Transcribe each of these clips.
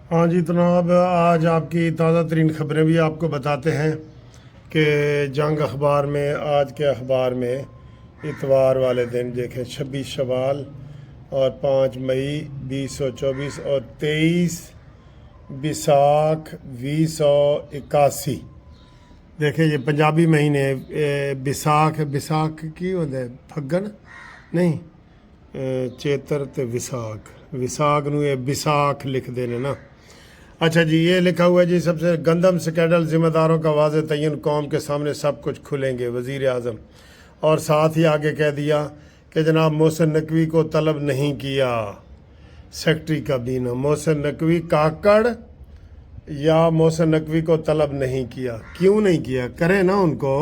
हाँ जी जनाब, आज आपकी ताज़ा तरीन ख़बरें भी आपको बताते हैं कि जंग अखबार में, आज के अखबार में इतवार वाले दिन देखें 26 शवाल और 5 मई 2024 और 23 बिसाख 2081। देखें ये पंजाबी महीने बिसाख बिसाख की होता है फग्गन नहीं, चेतर ते विसाख, विसाख नू ये बिसाख लिख देने ना। अच्छा जी, ये लिखा हुआ है जी, सबसे गंदम स्कैंडल जिम्मेदारों का वाज़े तयन, कौम के सामने सब कुछ खुलेंगे वज़ीर आज़म। और साथ ही आगे कह दिया कि जनाब मोहसिन नकवी को तलब नहीं किया सेक्रेटरी काबीना। मोहसिन नकवी काकड़ या मोहसिन नकवी को तलब नहीं किया, क्यों नहीं किया? करें ना उनको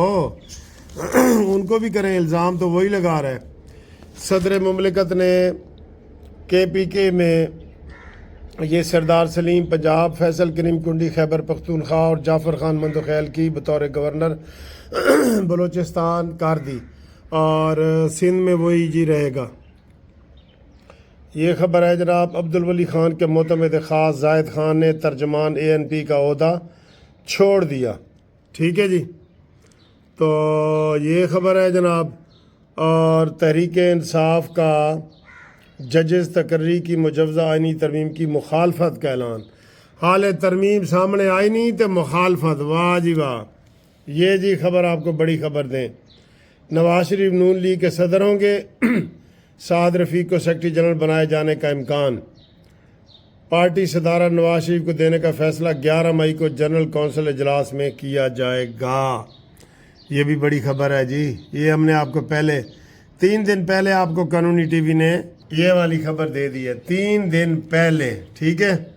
उनको भी करें, इल्ज़ाम तो वही लगा रहा है। सदर मुमलिकत ने KPK में ये सरदार सलीम पंजाब, फैसल करीम कुंडी खैबर पख्तूनख्वा और जाफ़र खान मंदोखैल की बतौर गवर्नर बलूचिस्तान कर दी और सिंध में वही जी रहेगा। ये खबर है जनाब, अब्दुल वली खान के मोतमद ख़ास जायद खान ने तर्जमान ANP का ओहदा छोड़ दिया। ठीक है जी, तो ये खबर है जनाब। और तहरीक इंसाफ का जजेस तकर्री की मुजवज़ा आइनी तरमीम की मुखालफत का ऐलान। हाल तरमीम सामने आई नहीं तो मुखालफत, वाह जी वाह। ये जी खबर आपको बड़ी खबर दें, नवाज शरीफ नून लीग के सदर होंगे, साद रफ़ीक को सेक्रेटरी जनरल बनाए जाने का इम्कान। पार्टी सदारा नवाज शरीफ को देने का फैसला 11 मई को जनरल कौंसिल इजलास में किया जाएगा। ये भी बड़ी खबर है जी, ये हमने आपको पहले 3 दिन पहले आपको कानूनी TV ने ये वाली खबर दे दी है, 3 दिन पहले। ठीक है,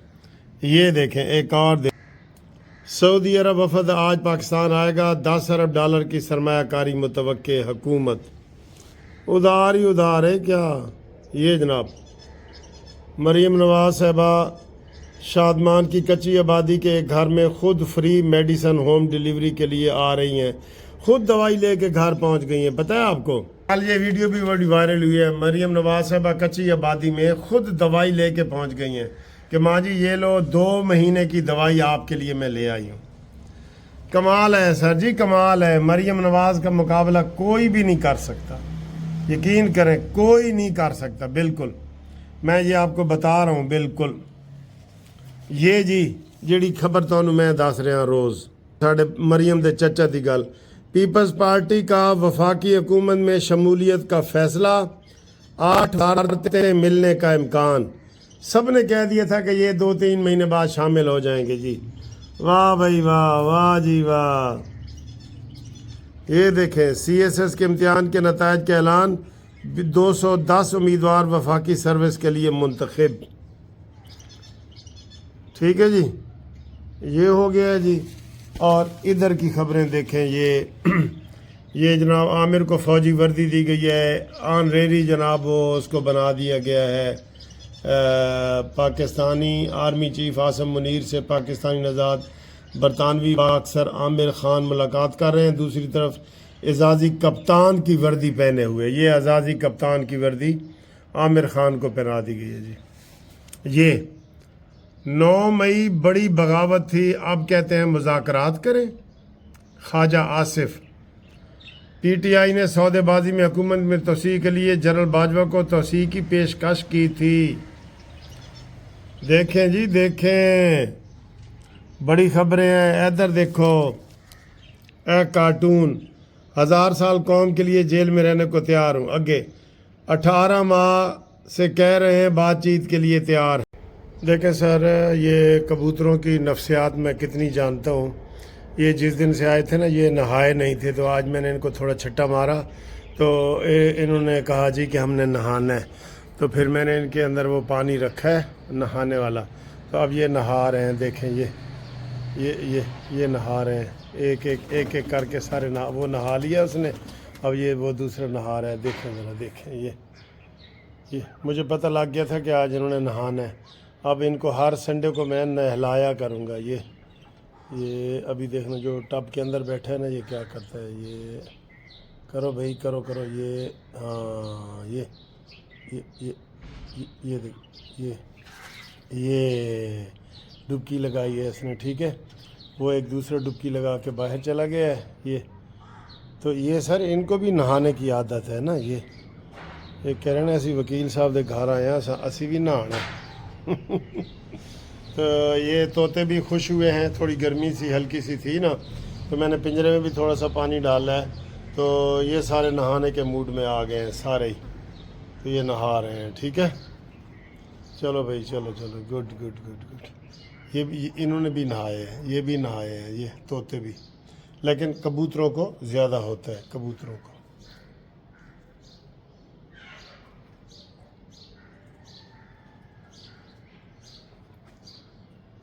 ये देखें एक और सऊदी अरब वफद आज पाकिस्तान आएगा, 10 अरब डॉलर की सरमायाकारी मुतवक्के, हुकूमत उधार ही उधार है क्या? ये जनाब मरीम नवाज साहबा शादमान की कच्ची आबादी के एक घर में खुद फ्री मेडिसन होम डिलीवरी के लिए आ रही हैं, खुद दवाई लेके घर पहुंच गई हैं। पता है आपको, कल ये वीडियो भी बड़ी वायरल हुई है, मरीम नवाज साहबा कच्ची आबादी में खुद दवाई लेके पहुंच गई हैं कि माँ जी ये लो 2 महीने की दवाई आपके लिए मैं ले आई हूँ। कमाल है सर जी, कमाल है। मरीम नवाज का मुकाबला कोई भी नहीं कर सकता, यकीन करें कोई नहीं कर सकता। बिल्कुल मैं ये आपको बता रहा हूँ, बिल्कुल। ये जी ਜਿਹੜੀ खबर ਤੁਹਾਨੂੰ मैं दस रहा रोज़ साढ़े मरीम दे चचा की गल। पीपल्स पार्टी का वफाकी हुकूमत में शमूलियत का फैसला, 8 भारतें मिलने का इम्कान। सब ने कह दिया था कि ये 2-3 महीने बाद शामिल हो जाएंगे जी। वाह भाई वाह, वाह जी वाह। ये देखें CSS के इम्तिहान के नतायज का ऐलान, 210 उम्मीदवार वफाकी सर्विस के लिए मुंतखब। ठीक है जी, ये हो गया है जी। और इधर की खबरें देखें, ये जनाब आमिर को फ़ौजी वर्दी दी गई है, ऑनरेरी जनाब वो उसको बना दिया गया है। पाकिस्तानी आर्मी चीफ आसिम मुनीर से पाकिस्तानी नज़ाद बरतानवी बाक्सर आमिर खान मुलाकात कर रहे हैं। दूसरी तरफ एजाज़ी कप्तान की वर्दी पहने हुए, ये एजाज़ी कप्तान की वर्दी आमिर खान को पहना दी गई है जी। ये 9 मई बड़ी बगावत थी, अब कहते हैं मुज़ाकरात करें। ख्वाजा आसिफ, PTI ने सौदेबाजी में हुकूमत में तोसी के लिए जनरल बाजवा को तोसी की पेशकश की थी। देखें जी देखें, बड़ी खबरें हैं। इधर देखो, कार्टून 1000 साल कौम के लिए जेल में रहने को तैयार हूँ। आगे 18 माह से कह रहे हैं बातचीत के लिए तैयार। देखें सर, ये कबूतरों की नफ्सियात मैं कितनी जानता हूँ। ये जिस दिन से आए थे ना, ये नहाए नहीं थे, तो आज मैंने इनको थोड़ा छट्टा मारा तो इन्होंने कहा जी कि हमने नहाना है, तो फिर मैंने इनके अंदर वो पानी रखा है नहाने वाला, तो अब ये नहा रहे हैं। देखें ये नहा रहे हैं, एक एक करके सारे वो नहा लिया उसने, अब ये वो दूसरा नहा रहा है। देखें ज़रा, देखें ये मुझे पता लग गया था कि आज इन्होंने नहाना है। अब इनको हर संडे को मैं नहलाया करूँगा। ये अभी देखना, जो टब के अंदर बैठा है ना, ये क्या करता है। ये करो भाई, करो करो। ये हाँ, ये देख, ये ڈبکی لگائی ہے اس نے، ٹھیک ہے، وہ ایک دوسرا ڈبکی لگا کے باہر چلا گیا ہے یہ. تو یہ سر ان کو بھی نہانے کی عادت ہے نا. یہ کہہ رہے ہیں اسی وکیل صاحب دے گھر آئے ہیں اسی بھی نہانا. تو یہ طوطے بھی خوش ہوئے ہیں، تھوڑی گرمی سی ہلکی سی تھی نا، تو میں نے پنجرے میں بھی تھوڑا سا پانی ڈالا ہے، تو یہ سارے نہانے کے موڈ میں آ گئے ہیں سارے ہی. تو یہ نہا رہے ہیں، ٹھیک ہے. چلو بھائی، چلو چلو، گڈ گڈ گڈ گڈ. یہ بھی انہوں نے بھی نہائے ہیں، یہ بھی نہائے ہیں، یہ طوطے بھی. لیکن کبوتروں کو زیادہ ہوتا ہے، کبوتروں کو.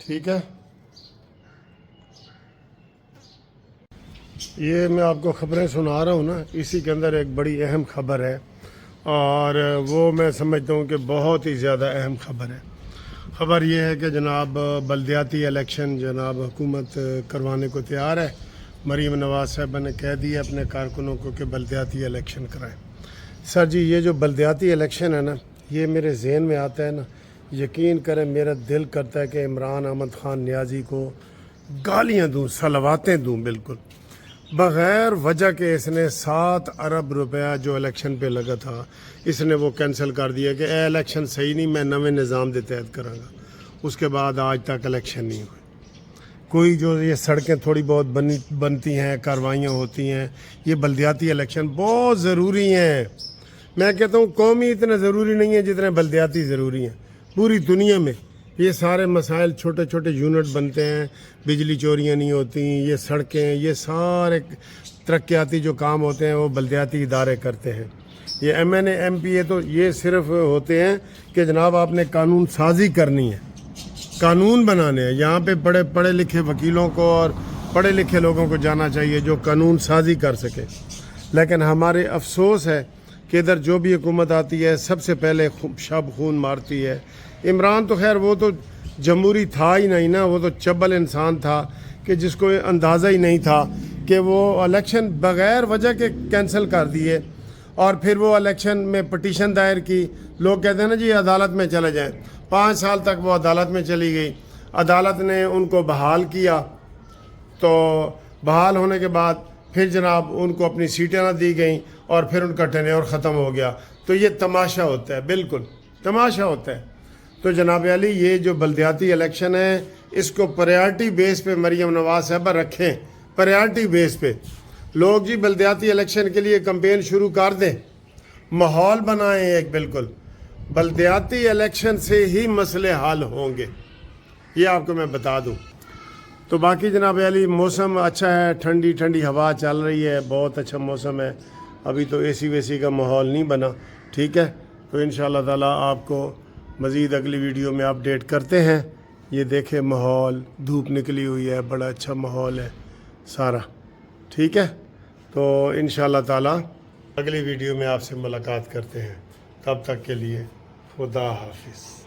ٹھیک ہے. یہ میں آپ کو خبریں سنا رہا ہوں نا، اسی کے اندر ایک بڑی اہم خبر ہے، اور وہ میں سمجھتا ہوں کہ بہت ہی زیادہ اہم خبر ہے. خبر یہ ہے کہ جناب بلدیاتی الیکشن جناب حکومت کروانے کو تیار ہے. مریم نواز صاحبہ نے کہہ دیا اپنے کارکنوں کو کہ بلدیاتی الیکشن کرائیں. سر جی یہ جو بلدیاتی الیکشن ہے نا، یہ میرے ذہن میں آتا ہے نا، یقین کریں میرا دل کرتا ہے کہ عمران احمد خان نیازی کو گالیاں دوں، صلواتیں دوں، بالکل بغیر وجہ کہ اس نے 7 ارب روپیہ جو الیکشن پہ لگا تھا اس نے وہ کینسل کر دیا کہ اے الیکشن صحیح نہیں، میں نویں نظام دے تحت کراں گا. اس کے بعد آج تک الیکشن نہیں ہوئے. کوئی جو یہ سڑکیں تھوڑی بہت بنتی ہیں، کاروائیاں ہوتی ہیں، یہ بلدیاتی الیکشن بہت ضروری ہیں. میں کہتا ہوں قومی اتنے ضروری نہیں ہیں جتنے بلدیاتی ضروری ہیں. پوری دنیا میں یہ سارے مسائل، چھوٹے چھوٹے یونٹ بنتے ہیں، بجلی چوریاں نہیں ہوتی، یہ سڑکیں، یہ سارے ترقیاتی جو کام ہوتے ہیں وہ بلدیاتی ادارے کرتے ہیں. یہ M N A M P A تو یہ صرف ہوتے ہیں کہ جناب آپ نے قانون سازی کرنی ہے، قانون بنانے ہیں. یہاں پہ پڑھے لکھے وکیلوں کو اور پڑھے لکھے لوگوں کو جانا چاہیے جو قانون سازی کر سکے. لیکن ہمارے افسوس ہے کہ ادھر جو بھی حکومت آتی ہے سب سے پہلے شب خون مارتی ہے. عمران تو خیر وہ تو جمہوری تھا ہی نہیں نا، وہ تو چبل انسان تھا کہ جس کو اندازہ ہی نہیں تھا کہ وہ الیکشن بغیر وجہ کے کینسل کر دیے. اور پھر وہ الیکشن میں پٹیشن دائر کی. لوگ کہتے ہیں نا جی عدالت میں چلے جائیں. 5 سال تک وہ عدالت میں چلی گئی. عدالت نے ان کو بحال کیا، تو بحال ہونے کے بعد پھر جناب ان کو اپنی سیٹیں نہ دی گئیں اور پھر ان کا ٹینیور ختم ہو گیا. تو یہ تماشا ہوتا ہے، بالکل تماشا ہوتا ہے. تو جناب علی یہ جو بلدیاتی الیکشن ہے اس کو پریارٹی بیس پہ مریم نواز صاحبہ رکھیں. پریارٹی بیس پہ لوگ جی بلدیاتی الیکشن کے لیے کمپین شروع کر دیں، ماحول بنائیں ایک. بالکل بلدیاتی الیکشن سے ہی مسئلے حل ہوں گے، یہ آپ کو میں بتا دوں. تو باقی جناب علی موسم اچھا ہے، ٹھنڈی ٹھنڈی ہوا چل رہی ہے، بہت اچھا موسم ہے. ابھی تو اے سی ویسی کا ماحول نہیں بنا، ٹھیک ہے. تو انشاءاللہ تعالیٰ آپ کو مزید اگلی ویڈیو میں اپڈیٹ کرتے ہیں. یہ دیکھیں ماحول، دھوپ نکلی ہوئی ہے، بڑا اچھا ماحول ہے سارا، ٹھیک ہے. تو انشاءاللہ تعالیٰ اگلی ویڈیو میں آپ سے ملاقات کرتے ہیں. تب تک کے لیے خدا حافظ.